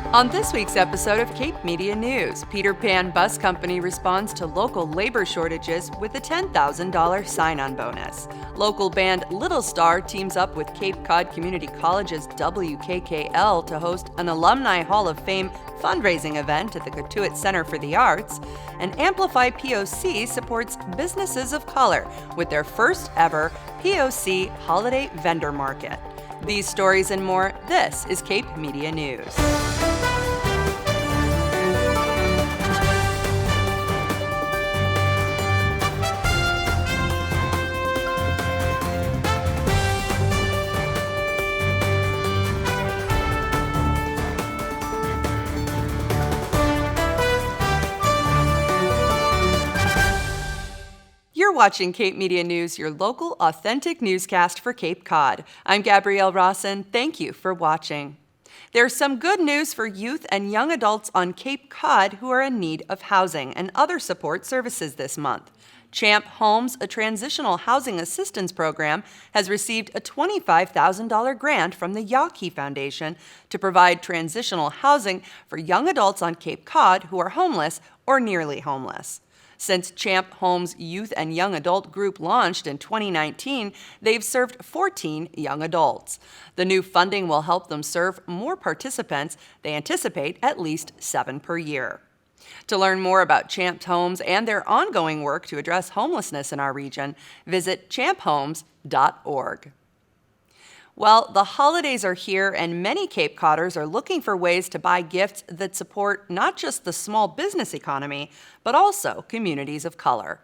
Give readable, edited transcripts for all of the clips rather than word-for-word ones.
On this week's episode of Cape Media News, Peter Pan Bus Company responds to local labor shortages with a $10,000 sign-on bonus. Local band Little Star teams up with Cape Cod Community College's WKKL to host an Alumni Hall of Fame fundraising event at the Cotuit Center for the Arts. And Amplify POC supports businesses of color with their first ever POC Holiday Vendor Market. These stories and more, this is Cape Media News. You're watching Cape Media News, your local, authentic newscast for Cape Cod. I'm Gabrielle Rawson. Thank you for watching. There's some good news for youth and young adults on Cape Cod who are in need of housing and other support services this month. Champ Homes, a transitional housing assistance program, has received a $25,000 grant from the Yawkey Foundation to provide transitional housing for young adults on Cape Cod who are homeless or nearly homeless. Since Champ Homes' youth and young adult group launched in 2019, they've served 14 young adults. The new funding will help them serve more participants. They anticipate at least 7 per year. To learn more about Champ Homes and their ongoing work to address homelessness in our region, visit champhomes.org. Well, the holidays are here, and many Cape Codders are looking for ways to buy gifts that support not just the small business economy, but also communities of color.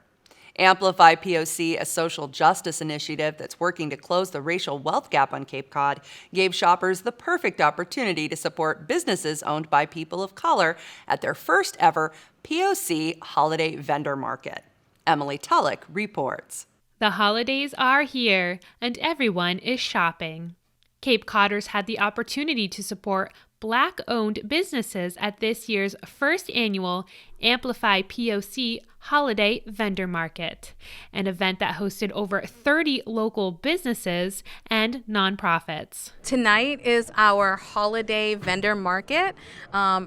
Amplify POC, a social justice initiative that's working to close the racial wealth gap on Cape Cod, gave shoppers the perfect opportunity to support businesses owned by people of color at their first ever POC Holiday Vendor Market. Emily Tulloch reports. The holidays are here, and everyone is shopping. Cape Codders had the opportunity to support Black-owned businesses at this year's first annual Amplify POC Holiday Vendor Market, an event that hosted over 30 local businesses and nonprofits. Tonight is our Holiday Vendor Market,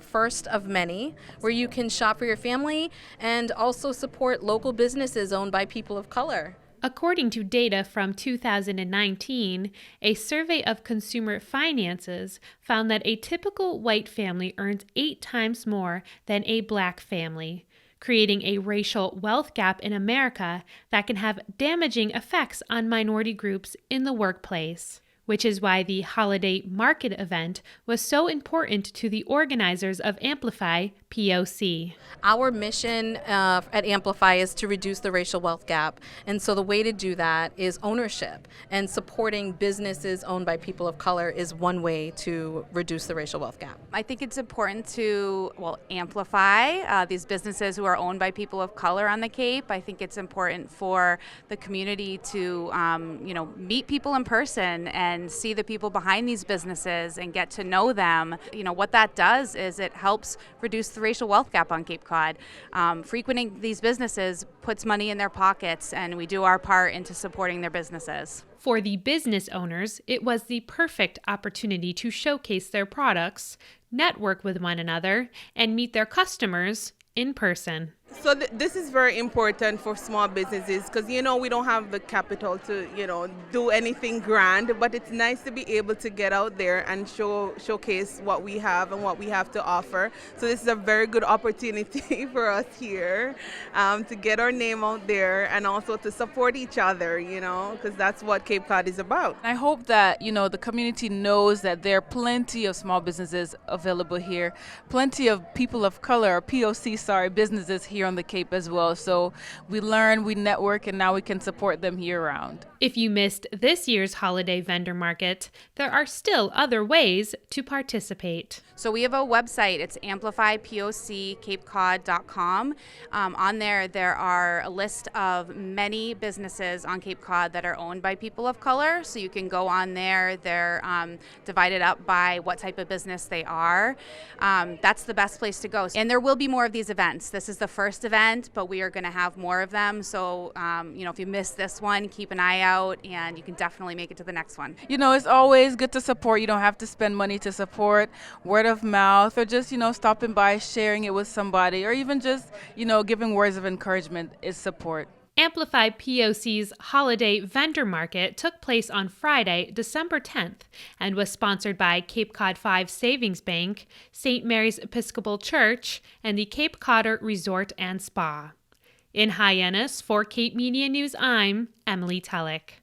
first of many, where you can shop for your family and also support local businesses owned by people of color. According to data from 2019, a survey of consumer finances found that a typical white family earns 8 times more than a Black family, creating a racial wealth gap in America that can have damaging effects on minority groups in the workplace, which is why the Holiday Market event was so important to the organizers of Amplify POC. Our mission at Amplify is to reduce the racial wealth gap, and so the way to do that is ownership, and supporting businesses owned by people of color is one way to reduce the racial wealth gap. I think it's important to, amplify these businesses who are owned by people of color on the Cape. I think it's important for the community to, meet people in person and see the people behind these businesses and get to know them. What that does is it helps reduce the racial wealth gap on Cape Cod. Frequenting these businesses puts money in their pockets, and we do our part into supporting their businesses. For the business owners, it was the perfect opportunity to showcase their products, network with one another, and meet their customers in person. So this is very important for small businesses because, we don't have the capital to, do anything grand, but it's nice to be able to get out there and showcase what we have and what we have to offer. So this is a very good opportunity for us here to get our name out there and also to support each other, because that's what Cape Cod is about. I hope that, the community knows that there are plenty of small businesses available here, plenty of people of color, POC, businesses here on the Cape as well. So we learn, we network, and now we can support them year-round. If you missed this year's Holiday Vendor Market, there are still other ways to participate. So we have a website. It's amplifypocCapeCod.com. On there are a list of many businesses on Cape Cod that are owned by people of color. So you can go on there. They're divided up by what type of business they are. That's the best place to go. And there will be more of these events. This is the first first event, but we are going to have more of them. So, if you missed this one, keep an eye out, and you can definitely make it to the next one. It's always good to support. You don't have to spend money to support. Word of mouth, or just, stopping by, sharing it with somebody, or even just, giving words of encouragement is support. Amplify POC's Holiday Vendor Market took place on Friday, December 10th, and was sponsored by Cape Cod 5 Savings Bank, St. Mary's Episcopal Church, and the Cape Codder Resort and Spa. In Hyannis, for Cape Media News, I'm Emily Tellick.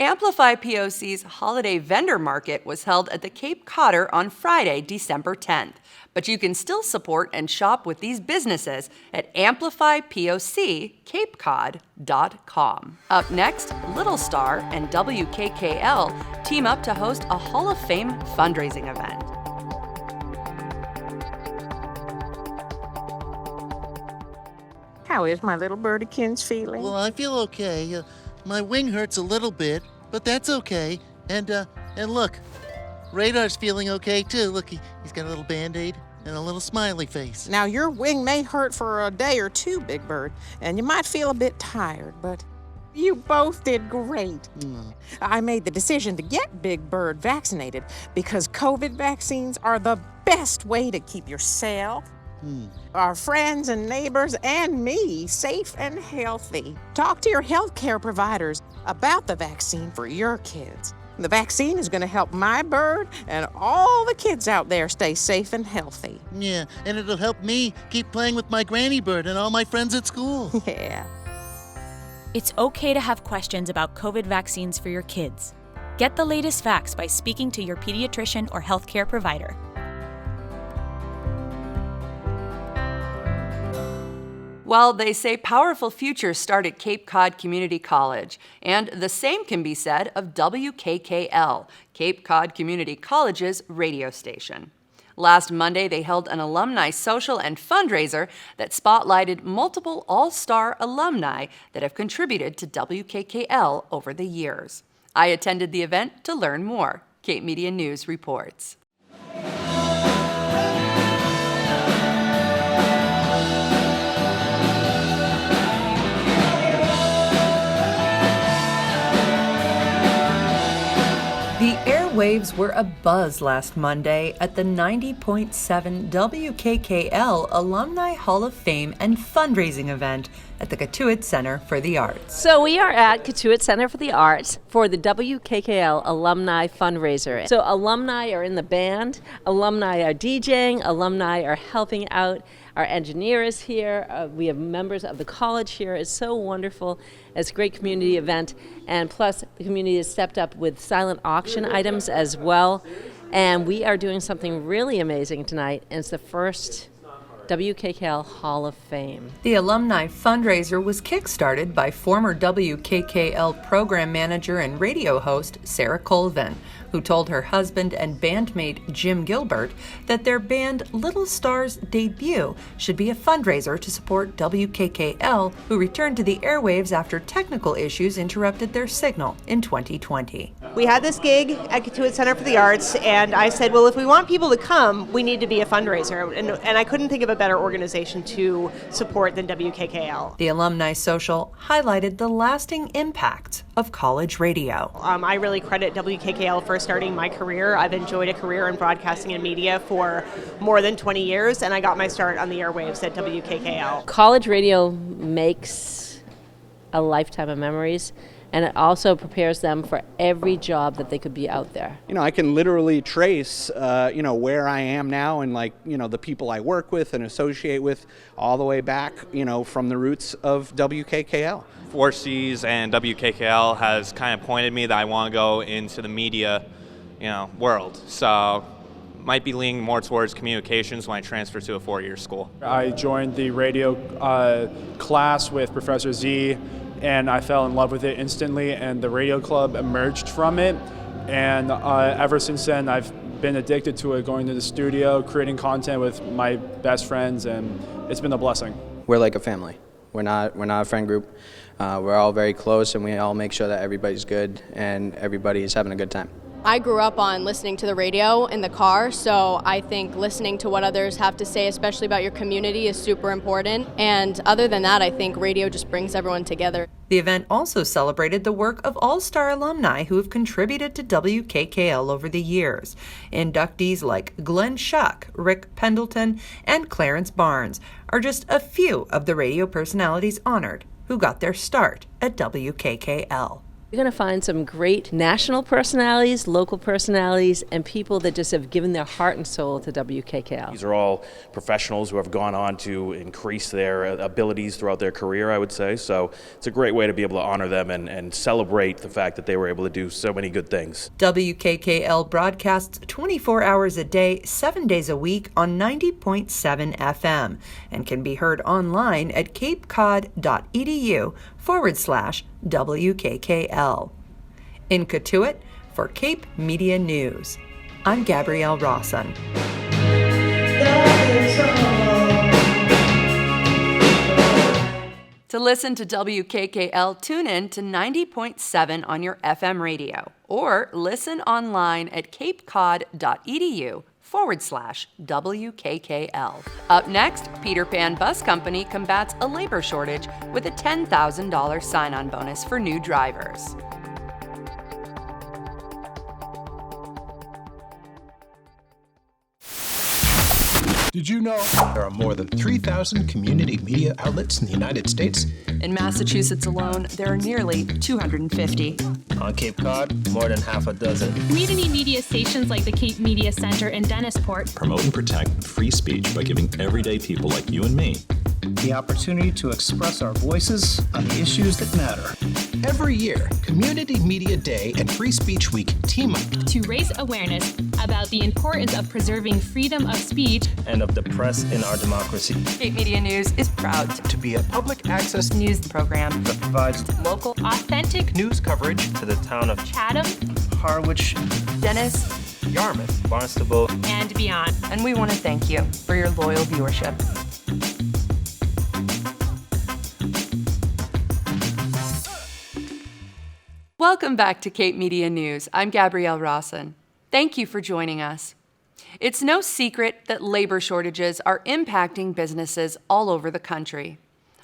Amplify POC's Holiday Vendor Market was held at the Cape Codder on Friday, December 10th. But you can still support and shop with these businesses at amplifypocCapeCod.com. Up next, Little Star and WKKL team up to host a Hall of Fame fundraising event. How is my little birdykins feeling? Well, I feel okay. My wing hurts a little bit, but that's okay. And look, Radar's feeling okay too. Look, he's got a little Band-Aid and a little smiley face. Now, your wing may hurt for a day or two, Big Bird, and you might feel a bit tired, but you both did great. I made the decision to get Big Bird vaccinated because COVID vaccines are the best way to keep yourself, our friends and neighbors, and me safe and healthy. Talk to your healthcare providers about the vaccine for your kids. The vaccine is going to help my bird and all the kids out there stay safe and healthy. Yeah, and it'll help me keep playing with my granny bird and all my friends at school. Yeah. It's okay to have questions about COVID vaccines for your kids. Get the latest facts by speaking to your pediatrician or healthcare provider. Well, they say powerful futures start at Cape Cod Community College, and the same can be said of WKKL, Cape Cod Community College's radio station. Last Monday, they held an alumni social and fundraiser that spotlighted multiple all-star alumni that have contributed to WKKL over the years. I attended the event to learn more. Cape Media News reports. The airwaves were abuzz last Monday at the 90.7 WKKL Alumni Hall of Fame and fundraising event at the Cotuit Center for the Arts. So we are at Cotuit Center for the Arts for the WKKL Alumni Fundraiser. So alumni are in the band, alumni are DJing, alumni are helping out. Our engineer is here. We have members of the college here. It's so wonderful. It's a great community event. And plus, the community has stepped up with silent auction items as well. And we are doing something really amazing tonight. And it's the first WKKL Hall of Fame. The alumni fundraiser was kickstarted by former WKKL program manager and radio host Sarah Colvin, who told her husband and bandmate Jim Gilbert that their band Little Star's debut should be a fundraiser to support WKKL, who returned to the airwaves after technical issues interrupted their signal in 2020. We had this gig at Cotuit Center for the Arts, and I said, well, if we want people to come, we need to be a fundraiser. And I couldn't think of a better organization to support than WKKL. The Alumni Social highlighted the lasting impact of college radio. I really credit WKKL for starting my career. I've enjoyed a career in broadcasting and media for more than 20 years, and I got my start on the airwaves at WKKL. College radio makes a lifetime of memories, and it also prepares them for every job that they could be out there. I can literally trace, where I am now and the people I work with and associate with all the way back, from the roots of WKKL. 4Cs and WKKL has kind of pointed me that I want to go into the media, world. So might be leaning more towards communications when I transfer to a 4-year school. I joined the radio class with Professor Z, and I fell in love with it instantly, and the radio club emerged from it. And ever since then, I've been addicted to it, going to the studio, creating content with my best friends, and it's been a blessing. We're like a family. We're not a friend group. We're all very close, and we all make sure that everybody's good and everybody's having a good time. I grew up on listening to the radio in the car, so I think listening to what others have to say, especially about your community, is super important. And other than that, I think radio just brings everyone together. The event also celebrated the work of all-star alumni who have contributed to WKKL over the years. Inductees like Glenn Schuck, Rick Pendleton, and Clarence Barnes are just a few of the radio personalities honored who got their start at WKKL. You're going to find some great national personalities, local personalities, and people that just have given their heart and soul to WKKL. These are all professionals who have gone on to increase their abilities throughout their career, I would say. So it's a great way to be able to honor them and celebrate the fact that they were able to do so many good things. WKKL broadcasts 24 hours a day, 7 days a week on 90.7 FM and can be heard online at capecod.edu/WKKL. In Cotuit, for Cape Media News, I'm Gabrielle Rawson. To listen to WKKL, tune in to 90.7 on your FM radio or listen online at capecod.edu/WKKL. Up next, Peter Pan Bus Company combats a labor shortage with a $10,000 sign-on bonus for new drivers. Did you know there are more than 3,000 community media outlets in the United States? In Massachusetts alone, there are nearly 250. On Cape Cod, more than half a dozen. Community media stations like the Cape Media Center in Dennisport promote and protect free speech by giving everyday people like you and me the opportunity to express our voices on the issues that matter. Every year, Community Media Day and Free Speech Week team up to raise awareness about the importance of preserving freedom of speech and of the press in our democracy. Cape Media News is proud to be a public access news program that provides local, authentic news coverage to the town of Chatham, Harwich, Dennis, Yarmouth, Barnstable, and beyond. And we want to thank you for your loyal viewership. Welcome back to Cape Media News. I'm Gabrielle Rawson. Thank you for joining us. It's no secret that labor shortages are impacting businesses all over the country.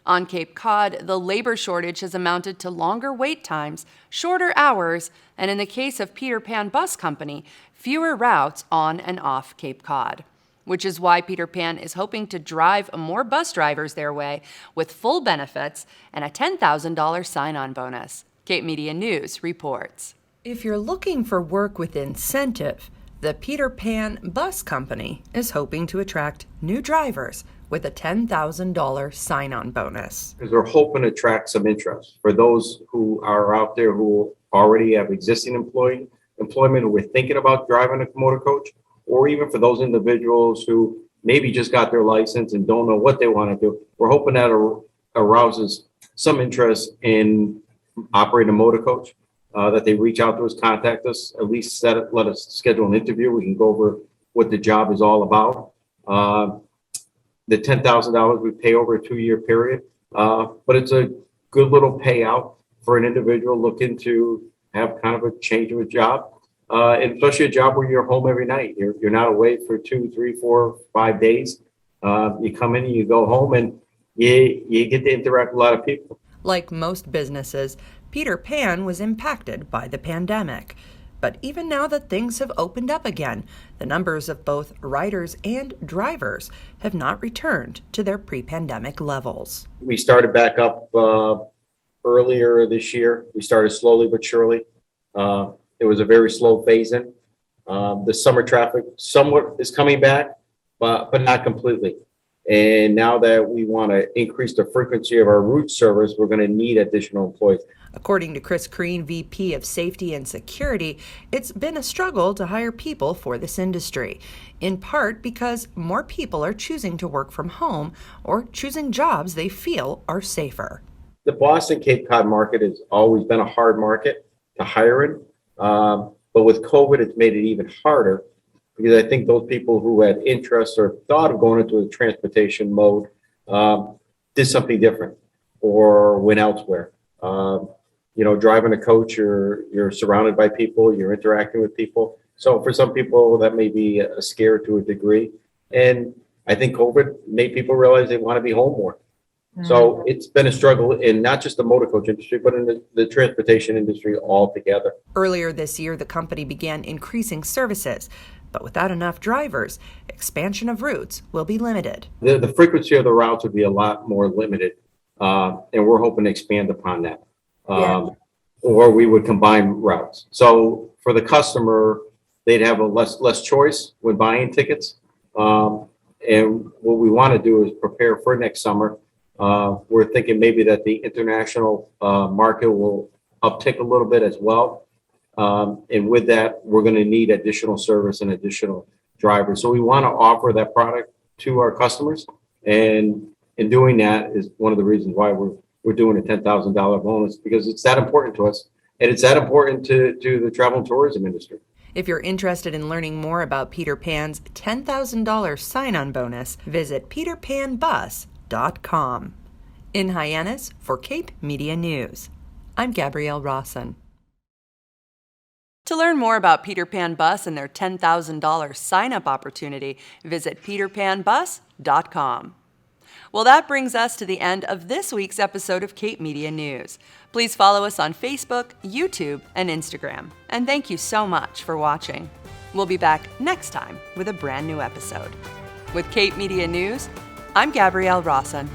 On Cape Cod, the labor shortage has amounted to longer wait times, shorter hours, and in the case of Peter Pan Bus Company, fewer routes on and off Cape Cod. Which is why Peter Pan is hoping to drive more bus drivers their way with full benefits and a $10,000 sign-on bonus. Cape Media News reports. If you're looking for work with incentive, the Peter Pan Bus Company is hoping to attract new drivers with a $10,000 sign-on bonus. Because we're hoping to attract some interest for those who are out there who already have existing employment, who we're thinking about driving a motor coach, or even for those individuals who maybe just got their license and don't know what they want to do. We're hoping that arouses some interest in operating a motor coach, that they reach out to us, contact us, at least let us schedule an interview. We can go over what the job is all about. The $10,000 we pay over a 2-year period, but it's a good little payout for an individual looking to have kind of a change of a job, and especially a job where you're home every night. You're not away for 2, 3, 4, 5 days. You come in and you go home and you get to interact with a lot of people. Like most businesses, Peter Pan was impacted by the pandemic. But even now that things have opened up again, the numbers of both riders and drivers have not returned to their pre-pandemic levels. We started back up earlier this year. We started slowly but surely. It was a very slow phase-in. The summer traffic somewhat is coming back, but not completely. And now that we want to increase the frequency of our route service, we're going to need additional employees. According to Chris Crean, VP of Safety and Security, it's been a struggle to hire people for this industry, in part because more people are choosing to work from home or choosing jobs they feel are safer. The Boston Cape Cod market has always been a hard market to hire in, but with COVID, it's made it even harder. Because I think those people who had interest or thought of going into a transportation mode did something different or went elsewhere. driving a coach, you're surrounded by people, you're interacting with people. So for some people, that may be a scare to a degree. And I think COVID made people realize they want to be home more. So it's been a struggle in not just the motor coach industry, but in the transportation industry altogether. Earlier this year, the company began increasing services, but without enough drivers, expansion of routes will be limited. The frequency of the routes would be a lot more limited, and we're hoping to expand upon that. Or we would combine routes. So for the customer, they'd have a less choice when buying tickets. And what we want to do is prepare for next summer. We're thinking maybe that the international market will uptick a little bit as well. And with that, we're going to need additional service and additional drivers. So we want to offer that product to our customers. And in doing that is one of the reasons why we're doing a $10,000 bonus, because it's that important to us. And it's that important to the travel and tourism industry. If you're interested in learning more about Peter Pan's $10,000 sign-on bonus, visit peterpanbus.com. In Hyannis for Cape Media News, I'm Gabrielle Rawson. To learn more about Peter Pan Bus and their $10,000 sign-up opportunity, visit peterpanbus.com. Well, that brings us to the end of this week's episode of Cape Media News. Please follow us on Facebook, YouTube, and Instagram. And thank you so much for watching. We'll be back next time with a brand new episode. With Cape Media News, I'm Gabrielle Rawson.